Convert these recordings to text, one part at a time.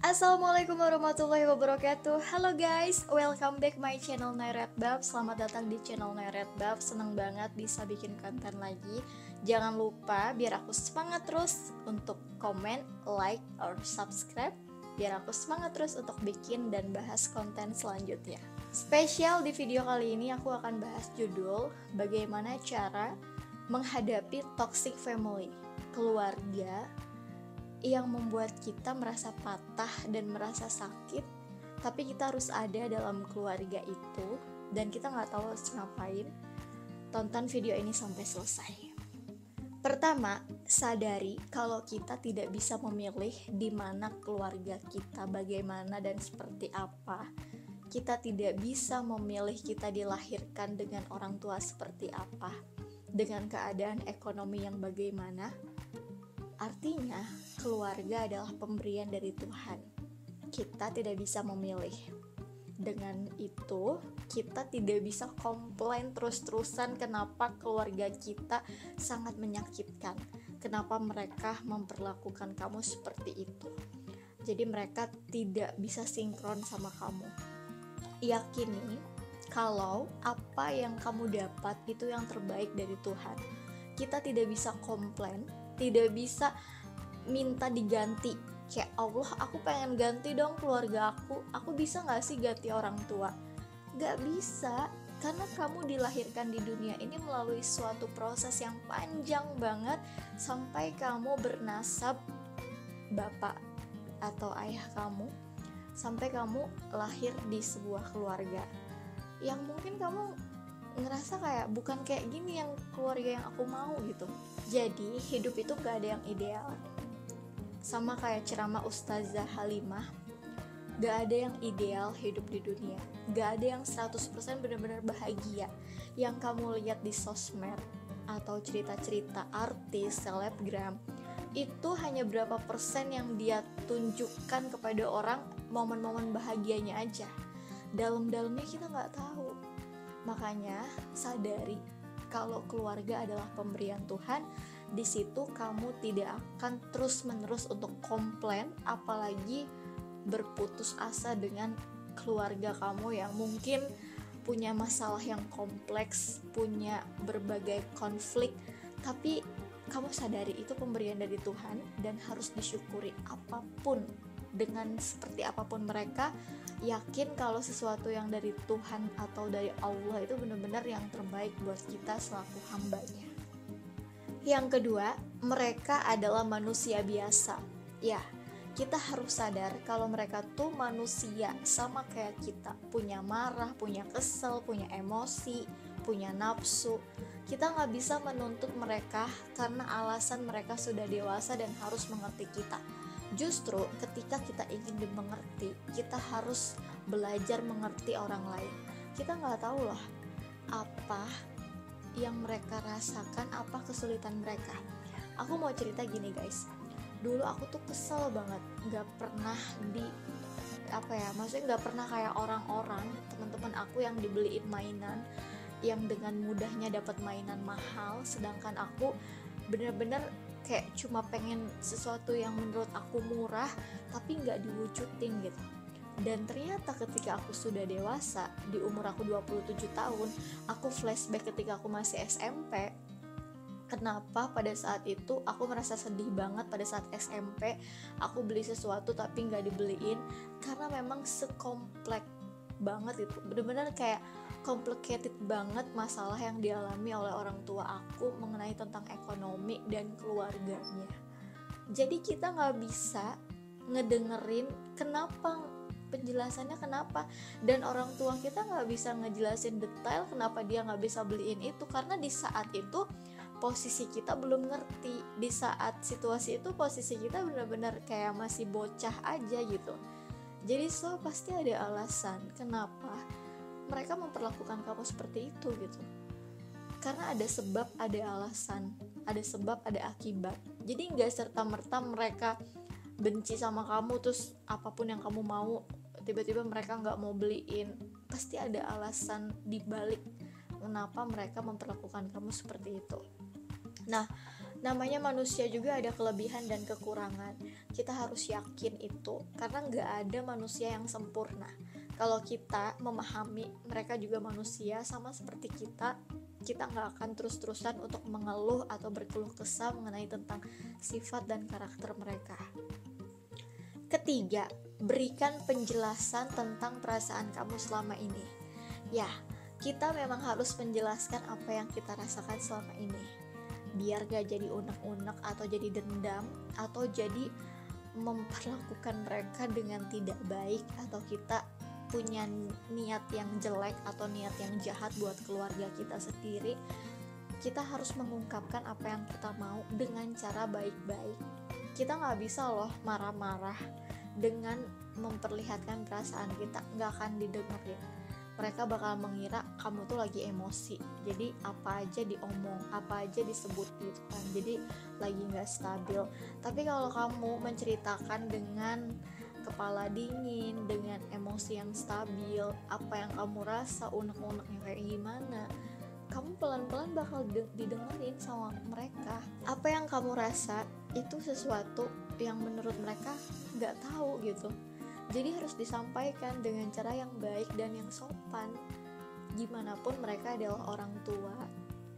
Assalamualaikum warahmatullahi wabarakatuh. Halo guys, welcome back my channel Nairetbab. Selamat datang di channel Nairetbab. Seneng banget bisa bikin konten lagi. Jangan lupa biar aku semangat terus untuk komen, like, or subscribe, biar aku semangat terus untuk bikin dan bahas konten selanjutnya. Spesial di video kali ini aku akan bahas judul bagaimana cara menghadapi toxic family, keluarga yang membuat kita merasa patah dan merasa sakit, tapi kita harus ada dalam keluarga itu dan kita nggak tahu harus ngapain. Tonton video ini sampai selesai. Pertama, sadari kalau kita tidak bisa memilih di mana keluarga kita, bagaimana dan seperti apa. Kita tidak bisa memilih kita dilahirkan dengan orang tua seperti apa, dengan keadaan ekonomi yang bagaimana. Artinya, keluarga adalah pemberian dari Tuhan. Kita tidak bisa memilih. Dengan itu, kita tidak bisa komplain terus-terusan kenapa keluarga kita sangat menyakitkan. Kenapa mereka memperlakukan kamu seperti itu. Jadi mereka tidak bisa sinkron sama kamu. Yakini kalau apa yang kamu dapat itu yang terbaik dari Tuhan. Kita tidak bisa komplain, tidak bisa minta diganti. Kayak Allah, aku pengen ganti dong keluarga aku bisa gak sih ganti orang tua? Gak bisa, karena kamu dilahirkan di dunia ini melalui suatu proses yang panjang banget sampai kamu bernasab bapak atau ayah kamu, sampai kamu lahir di sebuah keluarga yang mungkin kamu ngerasa kayak bukan kayak gini yang keluarga yang aku mau gitu. Jadi hidup itu gak ada yang ideal. Sama kayak ceramah Ustazah Halimah, gak ada yang ideal hidup di dunia. Gak ada yang 100% benar-benar bahagia. Yang kamu lihat di sosmed atau cerita-cerita artis, selebgram, itu hanya berapa persen yang dia tunjukkan kepada orang momen-momen bahagianya aja. Dalam-dalamnya kita gak tahu. Makanya sadari kalau keluarga adalah pemberian Tuhan. Di situ kamu tidak akan terus-menerus untuk komplain, apalagi berputus asa dengan keluarga kamu yang mungkin punya masalah yang kompleks, punya berbagai konflik, tapi kamu sadari itu pemberian dari Tuhan dan harus disyukuri apapun. Dengan seperti apapun mereka, yakin kalau sesuatu yang dari Tuhan atau dari Allah itu benar-benar yang terbaik buat kita selaku hambanya. Yang kedua, mereka adalah manusia biasa. Ya, kita harus sadar kalau mereka tuh manusia sama kayak kita, punya marah, punya kesel, punya emosi, punya nafsu. Kita gak bisa menuntut mereka karena alasan mereka sudah dewasa dan harus mengerti kita. Justru ketika kita ingin dimengerti, kita harus belajar mengerti orang lain. Kita gak tahu loh apa yang mereka rasakan, apa kesulitan mereka. Aku mau cerita gini guys, dulu aku tuh kesel banget, gak pernah maksudnya gak pernah kayak orang-orang, teman-teman aku yang dibeliin mainan, yang dengan mudahnya dapat mainan mahal, sedangkan aku bener-bener kayak cuma pengen sesuatu yang menurut aku murah tapi gak diwujudin gitu. Dan ternyata ketika aku sudah dewasa, di umur aku 27 tahun, aku flashback ketika aku masih SMP. Kenapa pada saat itu aku merasa sedih banget pada saat SMP aku beli sesuatu tapi gak dibeliin, karena memang sekompleks banget itu, bener-bener kayak complicated banget masalah yang dialami oleh orang tua aku mengenai tentang ekonomi dan keluarganya. Jadi kita gak bisa ngedengerin penjelasannya kenapa, dan orang tua kita gak bisa ngejelasin detail kenapa dia gak bisa beliin itu, karena di saat itu posisi kita belum ngerti. Di saat situasi itu posisi kita benar-benar kayak masih bocah aja gitu. Jadi pasti ada alasan kenapa mereka memperlakukan kamu seperti itu gitu. Karena ada sebab, ada alasan, ada sebab, ada akibat. Jadi gak serta-merta mereka benci sama kamu terus apapun yang kamu mau tiba-tiba mereka gak mau beliin. Pasti ada alasan dibalik kenapa mereka memperlakukan kamu seperti itu. Nah, Namanya manusia juga ada kelebihan dan kekurangan. Kita harus yakin itu, karena nggak ada manusia yang sempurna. Kalau kita memahami mereka juga manusia sama seperti kita nggak akan terus-terusan untuk mengeluh atau berkeluh kesah mengenai tentang sifat dan karakter mereka. Ketiga, berikan penjelasan tentang perasaan kamu selama ini. Ya, kita memang harus menjelaskan apa yang kita rasakan selama ini, biar gak jadi unek-unek atau jadi dendam atau jadi memperlakukan mereka dengan tidak baik, atau kita punya niat yang jelek atau niat yang jahat buat keluarga kita sendiri. Kita harus mengungkapkan apa yang kita mau dengan cara baik-baik. Kita gak bisa loh marah-marah dengan memperlihatkan perasaan kita, gak akan didengerin. Mereka bakal mengira kamu tuh lagi emosi, jadi apa aja diomong, apa aja disebut gitu kan, jadi lagi gak stabil. Tapi kalau kamu menceritakan dengan kepala dingin, dengan emosi yang stabil, apa yang kamu rasa, unek-uneknya kayak gimana, kamu pelan-pelan bakal didengerin sama mereka. Apa yang kamu rasa itu sesuatu yang menurut mereka gak tahu gitu. Jadi harus disampaikan dengan cara yang baik dan yang sopan. Gimanapun mereka adalah orang tua,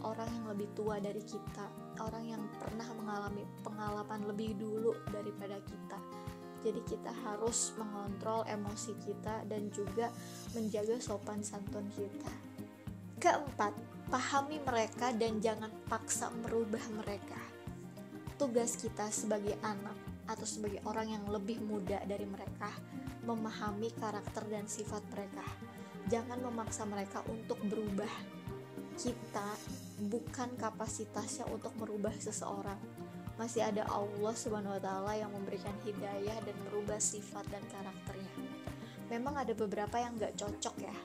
orang yang lebih tua dari kita, orang yang pernah mengalami pengalaman lebih dulu daripada kita. Jadi kita harus mengontrol emosi kita dan juga menjaga sopan santun kita. Keempat, pahami mereka dan jangan paksa merubah mereka. Tugas kita sebagai anak atau sebagai orang yang lebih muda dari mereka, memahami karakter dan sifat mereka. Jangan memaksa mereka untuk berubah. Kita bukan kapasitasnya untuk merubah seseorang. Masih ada Allah Subhanahu wa Ta'ala yang memberikan hidayah dan merubah sifat dan karakternya. Memang ada beberapa yang gak cocok ya.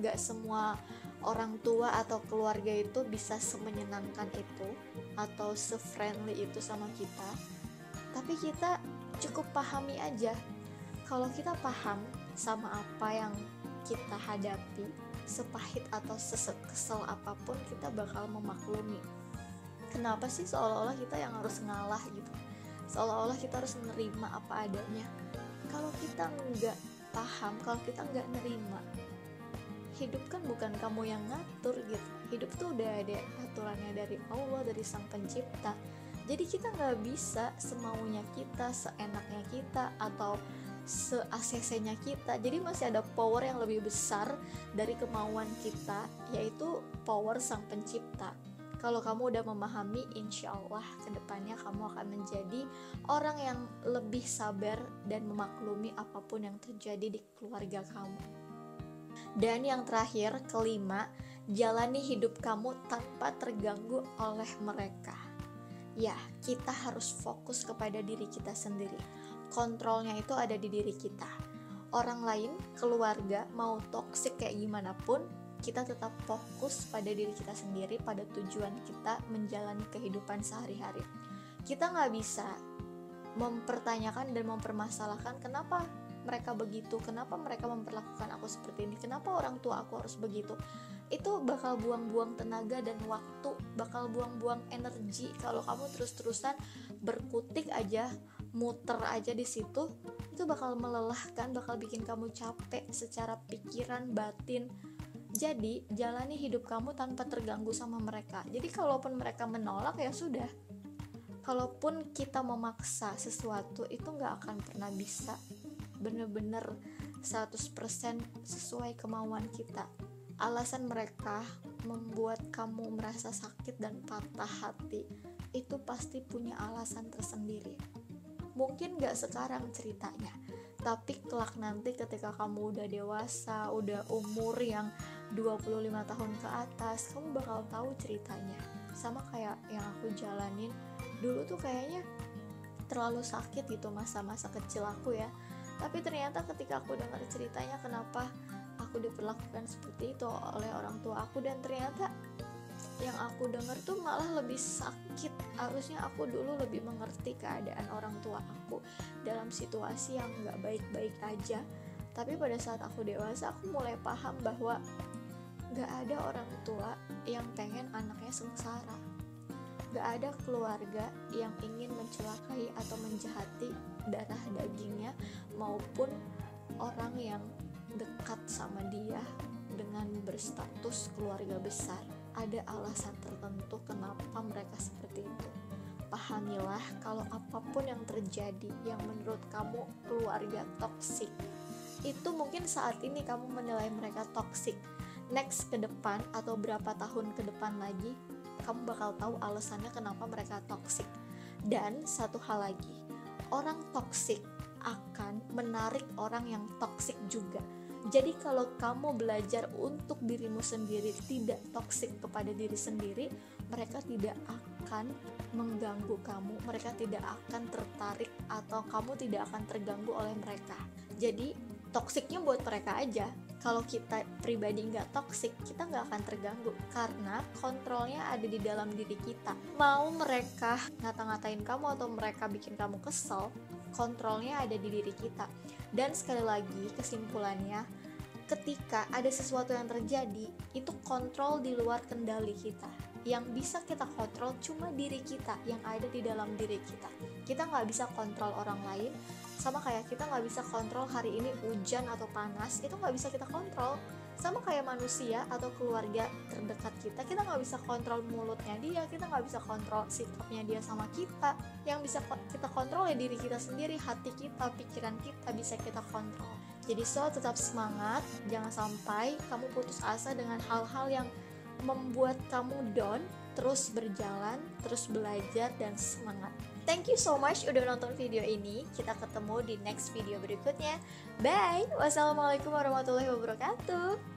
Gak semua orang tua atau keluarga itu bisa semenyenangkan itu atau se-friendly itu sama kita. Tapi kita cukup pahami aja. Kalau kita paham sama apa yang kita hadapi, sepahit atau sesekesel apapun, kita bakal memaklumi. Kenapa sih seolah-olah kita yang harus ngalah gitu? Seolah-olah kita harus menerima apa adanya. Kalau kita nggak paham, kalau kita nggak nerima, hidup kan bukan kamu yang ngatur gitu. Hidup tuh udah ada aturannya dari Allah, dari Sang Pencipta. Jadi kita nggak bisa semaunya kita, seenaknya kita, atau se-ACC-nya kita. Jadi masih ada power yang lebih besar dari kemauan kita, yaitu power Sang Pencipta. Kalau kamu udah memahami, insya Allah kedepannya kamu akan menjadi orang yang lebih sabar dan memaklumi apapun yang terjadi di keluarga kamu. Dan yang terakhir, kelima, jalani hidup kamu tanpa terganggu oleh mereka. Ya, kita harus fokus kepada diri kita sendiri. Kontrolnya itu ada di diri kita. Orang lain, keluarga, mau toksik kayak gimana pun, kita tetap fokus pada diri kita sendiri, pada tujuan kita menjalani kehidupan sehari-hari. Kita gak bisa mempertanyakan dan mempermasalahkan kenapa mereka begitu, kenapa mereka memperlakukan aku seperti ini, kenapa orang tua aku harus begitu. Itu bakal buang-buang tenaga dan waktu, bakal buang-buang energi kalau kamu terus-terusan berkutik aja, muter aja di situ. Itu bakal melelahkan, bakal bikin kamu capek secara pikiran, batin. Jadi jalani hidup kamu tanpa terganggu sama mereka. Jadi kalaupun mereka menolak, ya sudah. Kalaupun kita memaksa sesuatu, itu gak akan pernah bisa bener-bener 100% sesuai kemauan kita. Alasan mereka membuat kamu merasa sakit dan patah hati, itu pasti punya alasan tersendiri. Mungkin gak sekarang ceritanya, tapi kelak nanti ketika kamu udah dewasa, udah umur yang 25 tahun ke atas, kamu bakal tahu ceritanya. Sama kayak yang aku jalanin dulu tuh, kayaknya terlalu sakit gitu masa-masa kecil aku ya. Tapi ternyata ketika aku dengar ceritanya kenapa aku diperlakukan seperti itu oleh orang tua aku, dan ternyata yang aku dengar tuh malah lebih sakit. Harusnya aku dulu lebih mengerti keadaan orang tua aku dalam situasi yang gak baik-baik aja. Tapi pada saat aku dewasa, aku mulai paham bahwa gak ada orang tua yang pengen anaknya sengsara. Gak ada keluarga yang ingin mencelakai atau menjahati darah dagingnya maupun orang yang dekat sama dia dengan berstatus keluarga besar. Ada alasan tertentu kenapa mereka seperti itu. Pahamilah kalau apapun yang terjadi yang menurut kamu keluarga toksik, itu mungkin saat ini kamu menilai mereka toksik. Next ke depan atau berapa tahun ke depan lagi, kamu bakal tahu alasannya kenapa mereka toksik. Dan satu hal lagi, orang toksik akan menarik orang yang toksik juga. Jadi kalau kamu belajar untuk dirimu sendiri tidak toksik kepada diri sendiri, mereka tidak akan mengganggu kamu, mereka tidak akan tertarik atau kamu tidak akan terganggu oleh mereka. Jadi toksiknya buat mereka aja. Kalau kita pribadi nggak toksik, kita nggak akan terganggu karena kontrolnya ada di dalam diri kita. Mau mereka ngata-ngatain kamu atau mereka bikin kamu kesel, kontrolnya ada di diri kita. Dan sekali lagi kesimpulannya, ketika ada sesuatu yang terjadi, itu kontrol di luar kendali kita. Yang bisa kita kontrol cuma diri kita, yang ada di dalam diri kita. Kita nggak bisa kontrol orang lain, sama kayak kita nggak bisa kontrol hari ini hujan atau panas, itu nggak bisa kita kontrol. Sama kayak manusia atau keluarga terdekat kita nggak bisa kontrol mulutnya dia, kita nggak bisa kontrol sikapnya dia sama kita. Yang bisa kita kontrol ya diri kita sendiri, hati kita, pikiran kita bisa kita kontrol. Jadi tetap semangat, jangan sampai kamu putus asa dengan hal-hal yang membuat kamu down. Terus berjalan, terus belajar, dan semangat. Thank you so much udah nonton video ini. Kita ketemu di next video berikutnya. Bye. Wassalamualaikum warahmatullahi wabarakatuh.